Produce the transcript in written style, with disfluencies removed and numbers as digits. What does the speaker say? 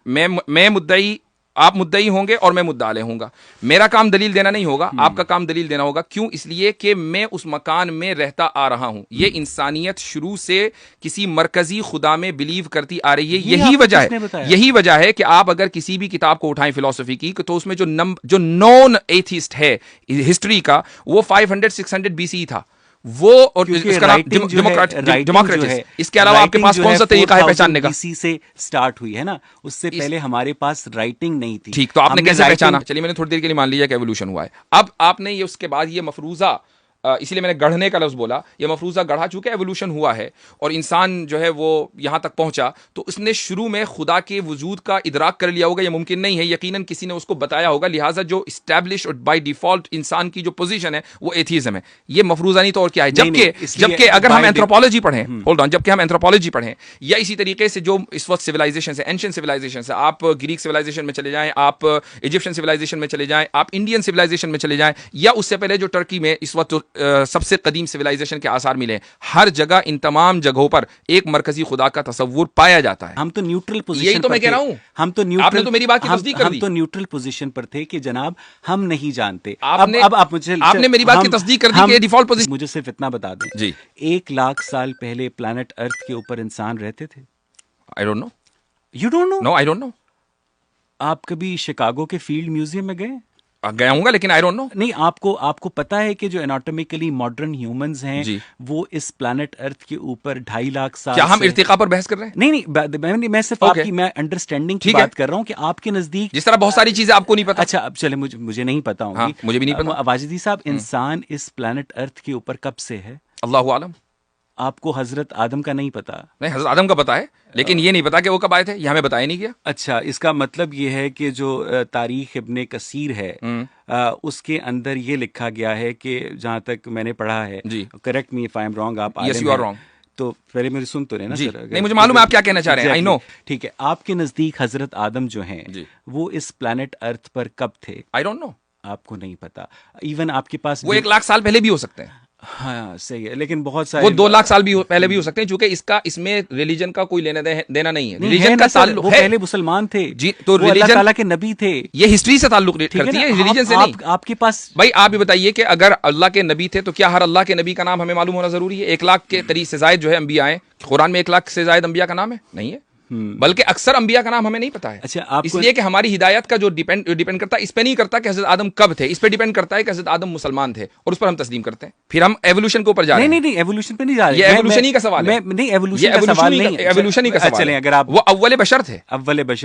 میں مدعی، آپ مدعی ہوں گے اور میں مدعا علیہ ہوں گا. میرا کام دلیل دینا نہیں ہوگا، آپ کا کام دلیل دینا ہوگا. کیوں؟ اس لیے کہ میں اس مکان میں رہتا آ رہا ہوں. یہ انسانیت شروع سے کسی مرکزی خدا میں بلیو کرتی آ رہی ہے. یہی وجہ ہے کہ آپ اگر کسی بھی کتاب کو اٹھائیں فلسفی کی تو اس میں جو نون ایتھیسٹ ہے ہسٹری کا وہ 500-600 BCE تھا. وہ اور اس کا نام ڈیموکریٹس. اس کے علاوہ آپ کے پاس کون سا طریقہ ہے پہچاننے کا؟ BC سے سٹارٹ ہوئی ہے نا، اس سے پہلے ہمارے پاس رائٹنگ نہیں تھی. ٹھیک، تو آپ نے کیسے پہچانا؟ چلیے میں نے تھوڑی دیر کے لیے مان لیا کہ ایوولوشن ہوا ہے. اب آپ نے یہ اس کے بعد یہ مفروضہ، اسی لیے میں نے گڑھنے کا لفظ بولا، یہ مفروضہ گڑھا چونکہ ایوولوشن ہوا ہے اور انسان جو ہے وہ یہاں تک پہنچا تو اس نے شروع میں خدا کے وجود کا ادراک کر لیا ہوگا. یہ ممکن نہیں ہے، یقیناً کسی نے اس کو بتایا ہوگا. لہٰذا جو اسٹیبلش اور بائی ڈیفالٹ انسان کی جو پوزیشن ہے وہ ایتھیزم ہے. یہ مفروضہ نہیں تو اور کیا ہے. جبکہ اگر ہم اینتھروپولوجی پڑھیں، ہولڈ آن، جبکہ ہم اینتھروپولوجی پڑھیں یا اسی طریقے سے جو اس وقت سویلائزیشن ہے، اینشنٹ سویلائزیشن ہے، آپ گریک سویلائزیشن میں چلے جائیں، آپ ایجپشن سویلائزیشن میں چلے جائیں، آپ انڈین سویلائزیشن میں چلے جائیں، یا اس سے پہلے جو ٹرکی میں اس وقت سب سے قدیم سویلائزیشن کے آثار ملے، ہر جگہ ان تمام جگہوں پر ایک مرکزی خدا کا تصور پایا جاتا ہے. ہم تو نیوٹرل پوزیشن، یہی تو میں کہہ رہا ہوں. آپ نے تو میری بات کی تصدیق کر دی. ہم تو نیوٹرل پوزیشن پر تھے کہ جناب ہم نہیں جانتے. آپ نے میری بات کی تصدیق کر دی کہ ڈیفالٹ پوزیشن. مجھے صرف اتنا بتا دیں جی، 1,00,000 سال پہلے پلانٹ ارتھ کے اوپر انسان رہتے تھے؟ I don't know. You don't know? No, I don't know. آپ کبھی شکاگو کے فیلڈ میوزیم میں گئے؟ گیا ہوں گا لیکن I don't know. نہیں، آپ کو پتا ہے کہ جو اناٹومیکلی ماڈرن ہیومنز ہیں وہ اس پلانٹ ارتھ کے اوپر 2.5 سال. کیا ہم ارتقاء پر بحث کر رہے ہیں؟ نہیں، میں صرف آپ کی میں انڈرسٹینڈنگ کی بات کر رہا ہوں کہ آپ کے نزدیک جس طرح بہت ساری چیزیں آپ کو نہیں پتا. اچھا اب چلے، مجھے نہیں پتا ہوں گی. مجھے بھی نہیں پتا. واجدی صاحب، انسان اس پلانٹ ارتھ کے اوپر کب سے ہے؟ اللہ عالم. آپ کو حضرت آدم کا نہیں پتا؟ نہیں، حضرت آدم کا پتا ہے لیکن یہ نہیں پتا کہ وہ کب آئے تھے، یہ ہمیں بتایا نہیں گیا. اچھا، اس کا مطلب یہ ہے کہ جو تاریخ ابن کثیر ہے اس کے اندر یہ لکھا گیا ہے کہ جہاں تک میں نے پڑھا ہے، correct me if I am wrong, آپ یس یو آر رانگ، تو پہلے میری سن تو رہے نا سر. نہیں، مجھے معلوم ہے آپ کیا کہنا چاہ رہے ہیں. آئی نو. ٹھیک ہے، آپ کے نزدیک حضرت آدم جو ہیں وہ اس پلانٹ ارتھ پر کب تھے؟ I don't know. آپ کو نہیں پتا. ایون آپ کے پاس وہ 1,00,000 سال پہلے بھی ہو سکتے ہیں. ہاں صحیح ہے، لیکن بہت سارے وہ 2,00,000 سال بھی پہلے بھی ہو سکتے ہیں، چونکہ اس میں ریلیجن کا کوئی لینا دینا نہیں ہے. ریلیجن کا تعلق ہے، وہ پہلے مسلمان تھے جی، تو وہ اللہ تعالیٰ کے نبی تھے. یہ ہسٹری سے تعلق کرتی ہے، ریلیجن سے نہیں. آپ کے پاس بھائی آپ بھی بتائیے کہ اگر اللہ کے نبی تھے تو کیا ہر اللہ کے نبی کا نام ہمیں معلوم ہونا ضروری ہے؟ 1,00,000 کے قریب سے زائد جو ہے انبیاء ہیں. قرآن میں 1,00,000 سے زائد انبیاء کا نام ہے نہیں ہے، بلکہ اکثر انبیاء کا نام ہمیں نہیں پتا ہے. اچھا، اس لیے کہ ہماری ہدایت کا جو ڈیپینڈ کرتا ہے اس پہ نہیں کرتا کہ حضرت آدم کب تھے، اس پہ ڈیپینڈ کرتا ہے کہ حضرت آدم مسلمان تھے اور اس پر ہم تسلیم کرتے ہیں. پھر ہم ایوولوشن کے اوپر جا رہے ہیں. نہیں، ایوولوشن پہ نہیں جا رہے. یہ ایوولوشن ہی کا سوال ہے. نہیں، ایوولوشن کا سوال نہیں. ایوولوشن ہی کا سوال ہے. چلیں، اگر آپ وہ اول بشر تھے. اول بشر